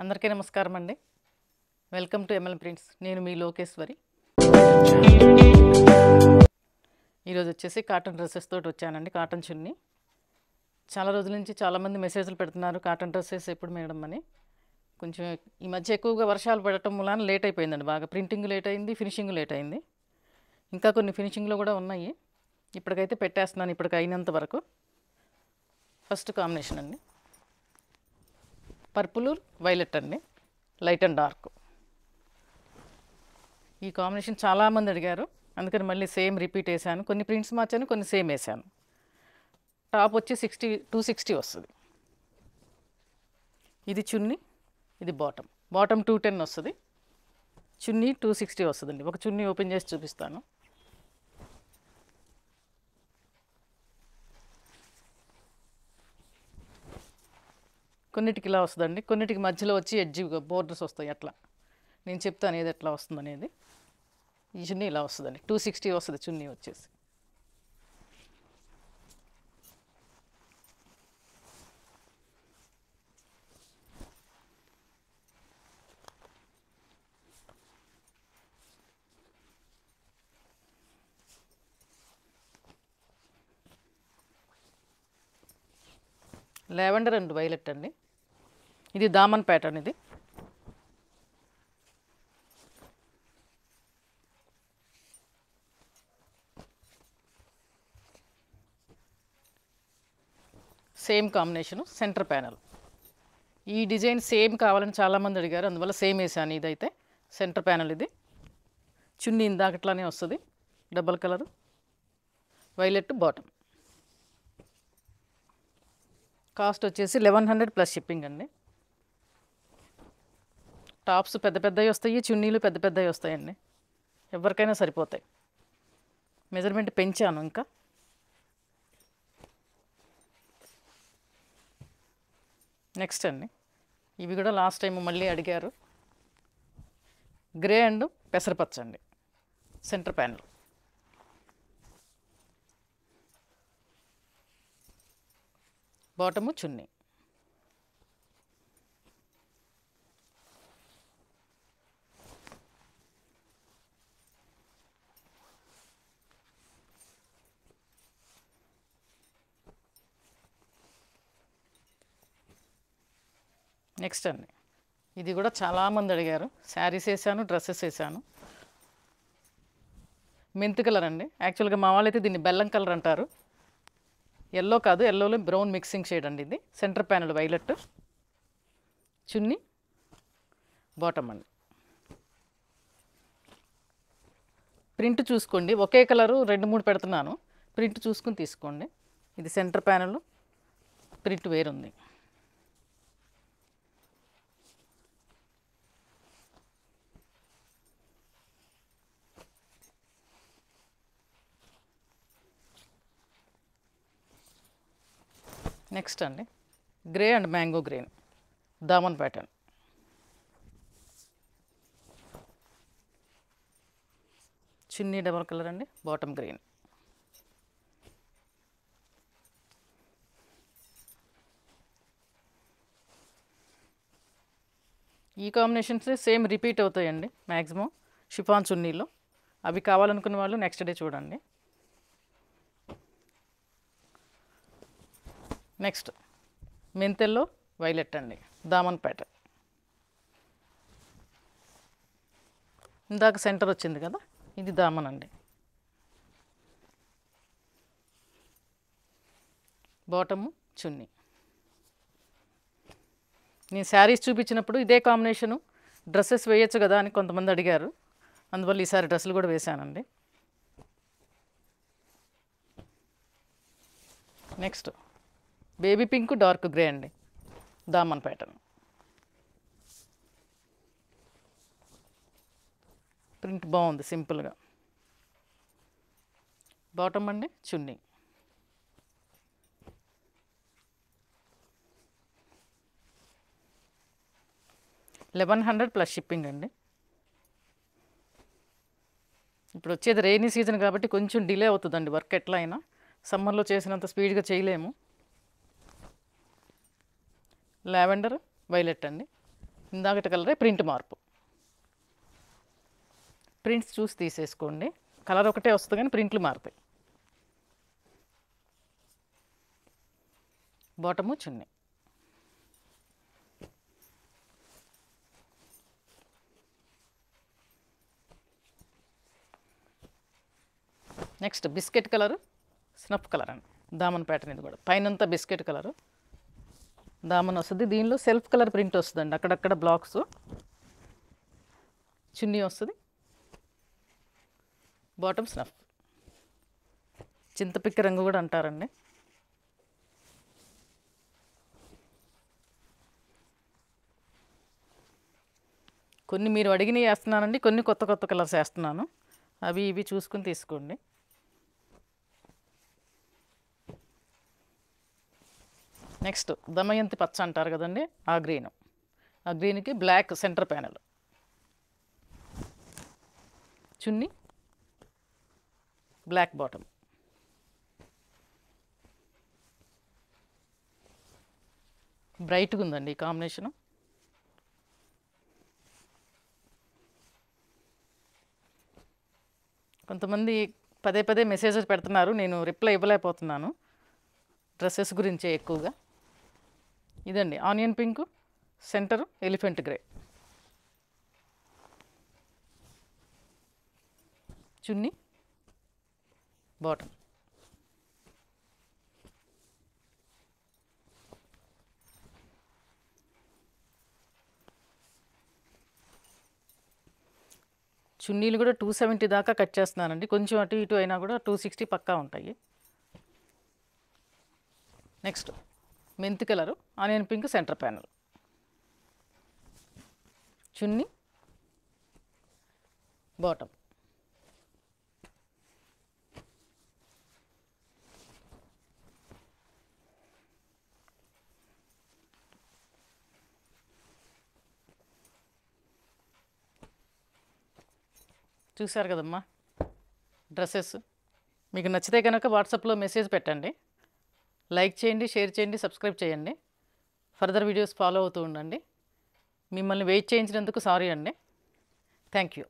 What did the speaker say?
అందరికీ నమస్కారం అండి. Welcome to ML prints. నేను మీ లోకేశ్వరి. ఈరోజు వచ్చేసి కాటన్ డ్రెస్సెస్ తోటి వచ్చానండి. కాటన్ చున్నీ. చాలా రోజుల నుంచి చాలామంది మెసేజ్లు పెడుతున్నారు కాటన్ డ్రెస్సెస్ ఎప్పుడు మేడం అని. కొంచెం ఈ మధ్య ఎక్కువగా వర్షాలు పడటం వలన లేట్ అయిపోయిందండి. బాగా ప్రింటింగ్ లేట్ అయింది, ఫినిషింగ్ లేట్ అయింది. ఇంకా కొన్ని ఫినిషింగ్లో కూడా ఉన్నాయి. ఇప్పటికైతే పెట్టేస్తున్నాను ఇప్పటికి అయినంత వరకు. ఫస్ట్ కాంబినేషన్ అండి, పర్పుల్ వైలెట్ అండి, లైట్ అండ్ డార్క్. ఈ కాంబినేషన్ చాలామంది అడిగారు, అందుకని మళ్ళీ సేమ్ రిపీట్ వేసాను. కొన్ని ప్రింట్స్ మార్చాను, కొన్ని సేమ్ వేసాను. టాప్ వచ్చి 260 వస్తుంది. ఇది చున్నీ, ఇది బాటమ్. బాటమ్ 210 వస్తుంది, చున్నీ 260 వస్తుందండి. ఒక చున్నీ ఓపెన్ చేసి చూపిస్తాను. కొన్నిటికి ఇలా వస్తుందండి, కొన్నిటికి మధ్యలో వచ్చి ఎడ్జి బోర్డర్స్ వస్తాయి. అట్లా నేను చెప్తాను ఏది ఎట్లా వస్తుంది అనేది. ఈ చున్నీ ఇలా వస్తుందండి, 260 వస్తుంది చున్నీ వచ్చేసి. లావెండర్ అండ్ వైలెట్ అండి. ఇది దామన్ ప్యాటర్న్. ఇది సేమ్ కాంబినేషను, సెంటర్ ప్యానల్. ఈ డిజైన్ సేమ్ కావాలని చాలామంది అడిగారు, అందువల్ల సేమ్ వేసాను. ఇదైతే సెంటర్ ప్యానల్. ఇది చున్నీ ఇందాకట్లానే వస్తుంది, double colour, violet bottom. Cost వచ్చేసి 1100 ప్లస్ షిప్పింగ్ అండి. టాప్స్ పెద్ద పెద్దవి వస్తాయి, చున్నీలు పెద్ద పెద్దవి వస్తాయండి. ఎవరికైనా సరిపోతాయి. మెజర్మెంట్ పెంచాను ఇంకా. నెక్స్ట్ అండి, ఇవి కూడా లాస్ట్ టైం మళ్ళీ అడిగారు. గ్రే అండ్ పెసరపచ్చ అండి, centre panel. Bottom chunni. Next అండి, ఇది కూడా చాలామంది అడిగారు. శారీస్ వేసాను, డ్రెస్సెస్ వేసాను. మెంతు కలర్ అండి. యాక్చువల్గా మా వాళ్ళైతే దీన్ని బెల్లం కలర్ అంటారు. ఎల్లో కాదు, ఎల్లోలో బ్రౌన్ మిక్సింగ్ షేడ్ అండి. ఇది centre panel violet, chunni, bottom అండి. ప్రింట్ చూసుకోండి, ఒకే కలరు 2-3 పెడుతున్నాను. ప్రింట్ చూసుకుని తీసుకోండి. ఇది సెంటర్ ప్యానల్, ప్రింట్ వేరుంది. నెక్స్ట్ అండి, గ్రే అండ్ మ్యాంగో గ్రీన్, దామన్ ప్యాటర్న్. చున్నీ డబల్ కలర్ అండి, బాటమ్ గ్రీన్. ఈ కాంబినేషన్స్ సేమ్ రిపీట్ అవుతాయండి మ్యాక్సిమం షిఫాన్ చున్నీలో. అవి కావాలనుకున్న వాళ్ళు నెక్స్ట్ డే చూడండి. నెక్స్ట్ మెంతెల్లో వైలెట్ అండి, దామన్ ప్యాటర్న్. ఇందాక సెంటర్ వచ్చింది కదా, ఇది దామన్ అండి. బాటము చున్నీ. నేను శారీస్ చూపించినప్పుడు ఇదే కాంబినేషను డ్రెస్సెస్ వేయచ్చు కదా అని కొంతమంది అడిగారు, అందువల్ల ఈసారి డ్రెస్సులు కూడా వేసానండి. Next baby pink dark grey అండి, దామన్ ప్యాటర్న్. ప్రింట్ బాగుంది సింపుల్గా. బాటమ్ అండి, చున్నీ. $1100 ప్లస్ షిప్పింగ్ అండి. ఇప్పుడు వచ్చేది రెయినీ సీజన్ కాబట్టి కొంచెం డిలే అవుతుందండి వర్క్. ఎట్లా అయినా సమ్మర్లో చేసినంత స్పీడ్గా చేయలేము. లావెండర్ వైలెట్ అండి, ఇందాకటి కలరే ప్రింట్ మార్పు. ప్రింట్స్ చూసి తీసేసుకోండి. కలర్ ఒకటే వస్తుంది కానీ ప్రింట్లు మారుతాయి. Bottom chunni. Next biscuit colour, snuff colour అండి. దామన్ ప్యాటర్న్ ఇది కూడా. పైనంతా బిస్కెట్ కలరు, దామన్ వస్తుంది. దీనిలో సెల్ఫ్ కలర్ ప్రింట్ వస్తుందండి, అక్కడక్కడ బ్లాక్స్. చున్నీ వస్తుంది. Bottom snuff. చింతపిక్క రంగు కూడా అంటారండి. కొన్ని మీరు అడిగినవి వేస్తున్నానండి, కొన్ని కొత్త కొత్త కలర్స్ వేస్తున్నాను. అవి ఇవి చూసుకుని తీసుకోండి. నెక్స్ట్ దమయంతి పచ్చ అంటారు కదండి, ఆ గ్రీన్. ఆ గ్రీన్కి బ్లాక్ సెంటర్ ప్యానెల్. చున్నీ బ్లాక్ బాటమ్. బ్రైట్గా ఉందండి ఈ కాంబినేషను. కొంతమంది పదే పదే మెసేజెస్ పెడుతున్నారు, నేను రిప్లై ఇవ్వలేకపోతున్నాను డ్రెస్సెస్ గురించే ఎక్కువగా. ఇదండి onion pink, centre elephant grey. Chunni bottom. చున్నీలు కూడా 270 దాకా కట్ చేస్తున్నానండి. కొంచెం అటు ఇటు అయినా కూడా 260 పక్కా ఉంటాయి. నెక్స్ట్ మెంతి colour, onion pink centre panel. Chunni bottom. చూశారు కదమ్మా డ్రెస్సెస్. మీకు నచ్చితే కనుక వాట్సాప్లో మెసేజ్ పెట్టండి. లైక్ చేయండి, షేర్ చేయండి, సబ్స్క్రైబ్ చేయండి. ఫర్దర్ వీడియోస్ ఫాలో అవుతూ ఉండండి. మిమ్మల్ని వెయిట్ చేయించినందుకు సారీ అండి. Thank you.